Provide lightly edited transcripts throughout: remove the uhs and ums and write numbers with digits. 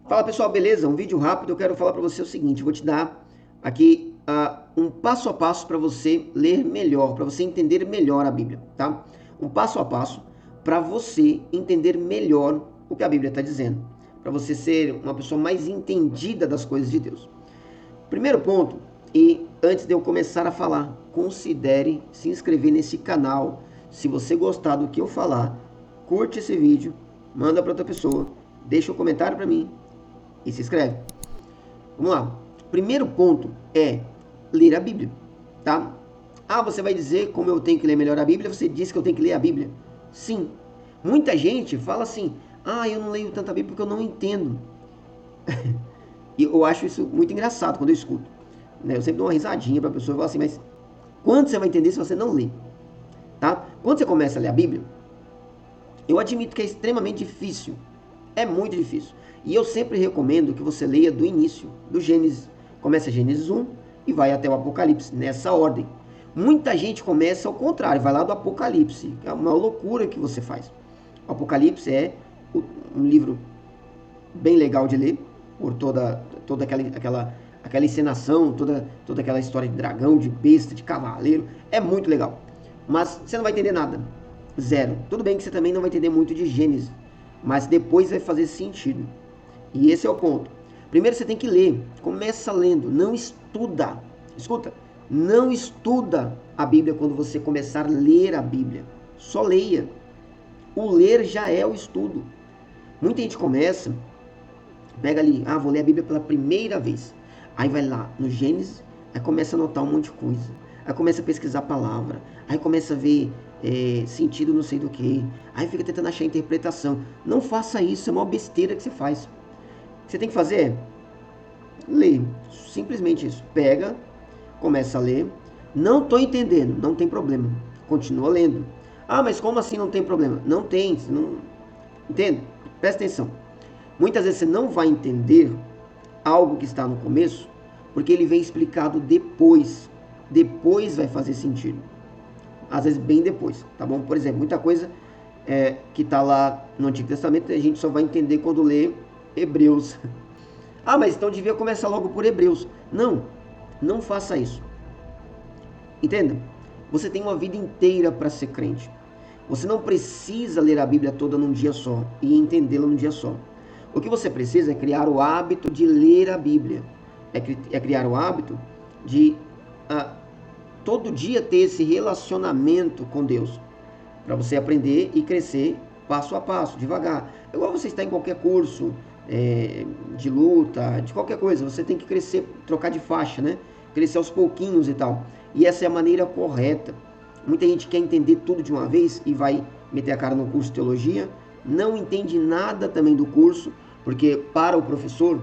Fala pessoal, beleza? Um vídeo rápido. Eu quero falar para você o seguinte: eu vou te dar aqui um passo a passo para você ler melhor, para você entender melhor a Bíblia, tá? Um passo a passo para você entender melhor o que a Bíblia está dizendo, para você ser uma pessoa mais entendida das coisas de Deus. Primeiro ponto, e antes de eu começar a falar, considere se inscrever nesse canal. Se você gostar do que eu falar, curte esse vídeo, manda para outra pessoa, deixa um comentário para mim e se inscreve. Vamos lá. Primeiro ponto é ler a Bíblia, tá? Ah, você vai dizer como eu tenho que ler melhor a Bíblia? Você disse que eu tenho que ler a Bíblia? Sim. Muita gente fala assim: ah, eu não leio tanta Bíblia porque eu não entendo. E eu acho isso muito engraçado quando eu escuto. Eu sempre dou uma risadinha para a pessoa e falo assim: mas quando você vai entender se você não lê? Tá? Quando você começa a ler a Bíblia, eu admito que é extremamente difícil. É muito difícil. E eu sempre recomendo que você leia do início, do Gênesis. Começa Gênesis 1 e vai até o Apocalipse, nessa ordem. Muita gente começa ao contrário, vai lá do Apocalipse. É uma loucura que você faz. O Apocalipse é um livro bem legal de ler, por toda aquela encenação, toda aquela história de dragão, de besta, de cavaleiro. É muito legal. Mas você não vai entender nada. Zero. Tudo bem que você também não vai entender muito de Gênesis, mas depois vai fazer sentido. E esse é o ponto. Primeiro você tem que ler. Começa lendo, não estuda. Escuta, não estuda a Bíblia quando você começar a ler a Bíblia. Só leia. O ler já é o estudo. Muita gente começa, pega ali, vou ler a Bíblia pela primeira vez. Aí vai lá no Gênesis, aí começa a anotar um monte de coisa. Aí começa a pesquisar a palavra. Aí começa a ver sentido não sei do que. Aí fica tentando achar interpretação. Não faça isso, é uma besteira que você faz. O que você tem que fazer é ler. Simplesmente isso. Pega, começa a ler. Não estou entendendo, não tem problema. Continua lendo. Ah, mas como assim não tem problema? Não tem, não... Entende? Presta atenção. Muitas vezes você não vai entender algo que está no começo, porque ele vem explicado depois. Depois vai fazer sentido. Às vezes bem depois, tá bom? Por exemplo, muita coisa que está lá no Antigo Testamento, a gente só vai entender quando lê Hebreus. Ah, mas então devia começar logo por Hebreus. Não, não faça isso. Entenda? Você tem uma vida inteira para ser crente. Você não precisa ler a Bíblia toda num dia só e entendê-la num dia só. O que você precisa é criar o hábito de ler a Bíblia. É criar o hábito de todo dia ter esse relacionamento com Deus. Para você aprender e crescer passo a passo, devagar. É igual você está em qualquer curso de luta, de qualquer coisa. Você tem que crescer, trocar de faixa, né? Crescer aos pouquinhos e tal. E essa é a maneira correta. Muita gente quer entender tudo de uma vez e vai meter a cara no curso de teologia, não entende nada também do curso, porque para o professor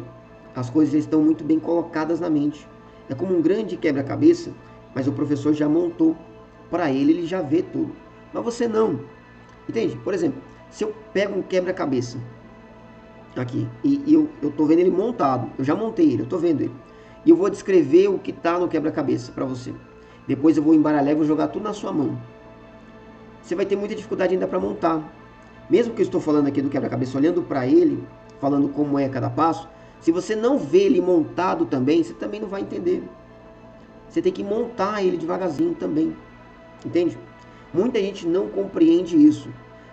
as coisas já estão muito bem colocadas na mente. É como um grande quebra-cabeça, mas o professor já montou. Para ele já vê tudo. Mas você não. Entende? Por exemplo, se eu pego um quebra-cabeça aqui e eu estou vendo ele montado, eu já montei ele, eu estou vendo ele, e eu vou descrever o que está no quebra-cabeça para você. Depois eu vou embaralhar e vou jogar tudo na sua mão. Você vai ter muita dificuldade ainda para montar. Mesmo que eu estou falando aqui do quebra-cabeça, olhando para ele, falando como é cada passo, se você não vê ele montado também, você também não vai entender. Você tem que montar ele devagarzinho também. Entende? Muita gente não compreende isso.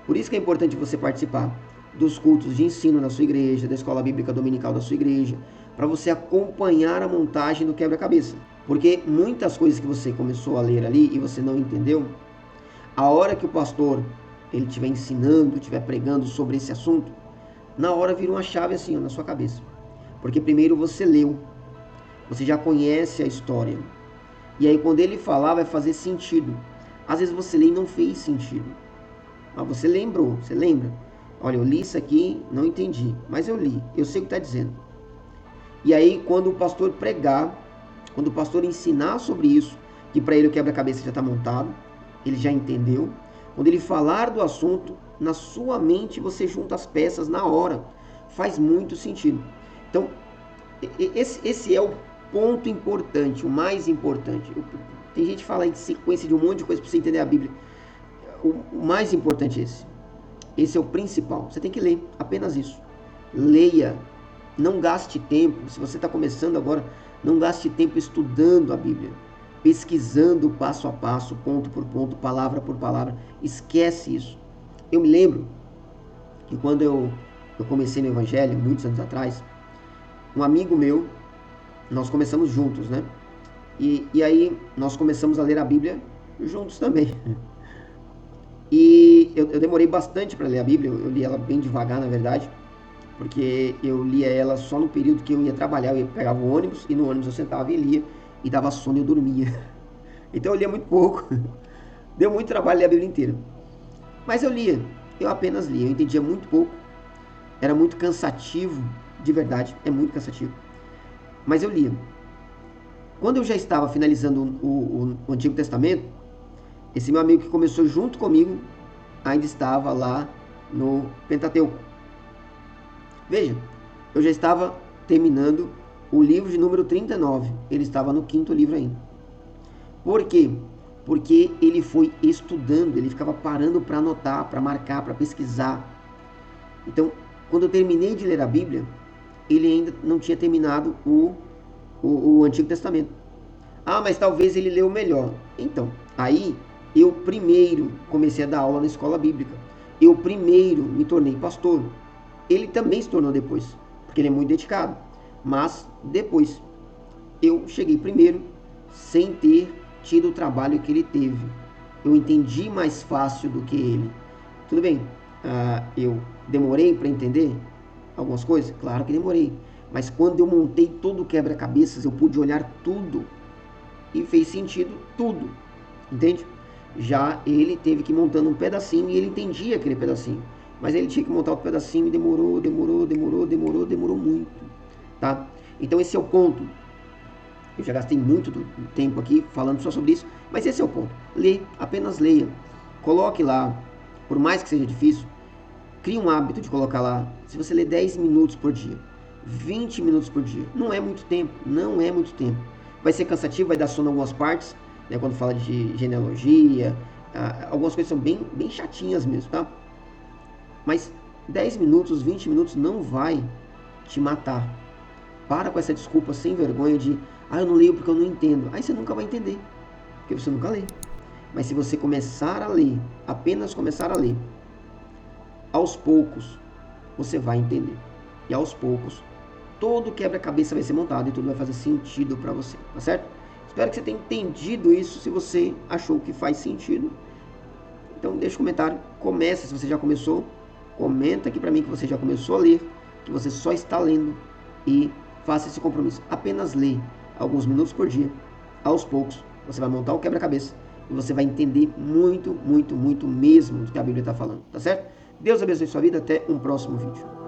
Por isso que é importante você participar dos cultos de ensino na sua igreja, da escola bíblica dominical da sua igreja, para você acompanhar a montagem do quebra-cabeça. Porque muitas coisas que você começou a ler ali e você não entendeu, a hora que o pastor ele estiver ensinando, estiver pregando sobre esse assunto, na hora vira uma chave assim na sua cabeça. Porque primeiro você leu, você já conhece a história. E aí quando ele falar vai fazer sentido. Às vezes você lê e não fez sentido. Mas você lembrou, você lembra? Olha, eu li isso aqui, não entendi, mas eu li, eu sei o que está dizendo. E aí quando o pastor pregar, quando o pastor ensinar sobre isso, que para ele o quebra-cabeça já está montado, ele já entendeu. Quando ele falar do assunto, na sua mente você junta as peças na hora. Faz muito sentido. Então, esse é o ponto importante, o mais importante. Tem gente que fala em sequência de um monte de coisa para você entender a Bíblia. O mais importante é esse. Esse é o principal. Você tem que ler, apenas isso. Leia. Não gaste tempo, se você está começando agora, não gaste tempo estudando a Bíblia, pesquisando passo a passo, ponto por ponto, palavra por palavra. Esquece isso. Eu me lembro que quando eu comecei no Evangelho, muitos anos atrás, um amigo meu, nós começamos juntos, né? E aí nós começamos a ler a Bíblia juntos também. E eu demorei bastante para ler a Bíblia, eu li ela bem devagar, na verdade, porque eu lia ela só no período que eu ia trabalhar, eu pegava o ônibus, e no ônibus eu sentava e lia, e dava sono e eu dormia. Então eu lia muito pouco, deu muito trabalho ler a Bíblia inteira. Mas eu lia, eu apenas lia, eu entendia muito pouco, era muito cansativo, de verdade, é muito cansativo, mas eu lia. Quando eu já estava finalizando o Antigo Testamento, esse meu amigo que começou junto comigo ainda estava lá no Pentateuco. Veja, eu já estava terminando o livro de número 39. Ele estava no 5º livro ainda. Por quê? Porque ele foi estudando, ele ficava parando para anotar, para marcar, para pesquisar. Então, quando eu terminei de ler a Bíblia, ele ainda não tinha terminado o Antigo Testamento. Ah, mas talvez ele leu melhor. Então, aí eu primeiro comecei a dar aula na escola bíblica. Eu primeiro me tornei pastor. Ele também se tornou depois, porque ele é muito dedicado. Mas depois, eu cheguei primeiro sem ter tido o trabalho que ele teve. Eu entendi mais fácil do que ele. Tudo bem, eu demorei para entender algumas coisas? Claro que demorei. Mas quando eu montei todo o quebra-cabeças, eu pude olhar tudo e fez sentido tudo, entende? Já ele teve que ir montando um pedacinho e ele entendia aquele pedacinho, mas ele tinha que montar outro pedacinho e demorou muito, tá? Então esse é o ponto. Eu já gastei muito tempo aqui falando só sobre isso, mas esse é o ponto. Lê, apenas leia. Coloque lá, por mais que seja difícil, crie um hábito de colocar lá. Se você ler 10 minutos por dia, 20 minutos por dia, não é muito tempo, não é muito tempo. Vai ser cansativo, vai dar sono em algumas partes, né, quando fala de genealogia, algumas coisas são bem chatinhas mesmo, tá? Mas 10 minutos, 20 minutos não vai te matar. Para com essa desculpa sem vergonha de eu não leio porque eu não entendo. Aí você nunca vai entender, porque você nunca lê. Mas se você começar a ler, apenas começar a ler, aos poucos você vai entender. E aos poucos todo quebra-cabeça vai ser montado e tudo vai fazer sentido para você, tá certo? Espero que você tenha entendido isso. Se você achou que faz sentido, então deixa um comentário, começa se você já começou, comenta aqui para mim que você já começou a ler, que você só está lendo e faça esse compromisso. Apenas lê alguns minutos por dia, aos poucos você vai montar o quebra-cabeça e você vai entender muito mesmo do que a Bíblia está falando, tá certo? Deus abençoe sua vida, até um próximo vídeo.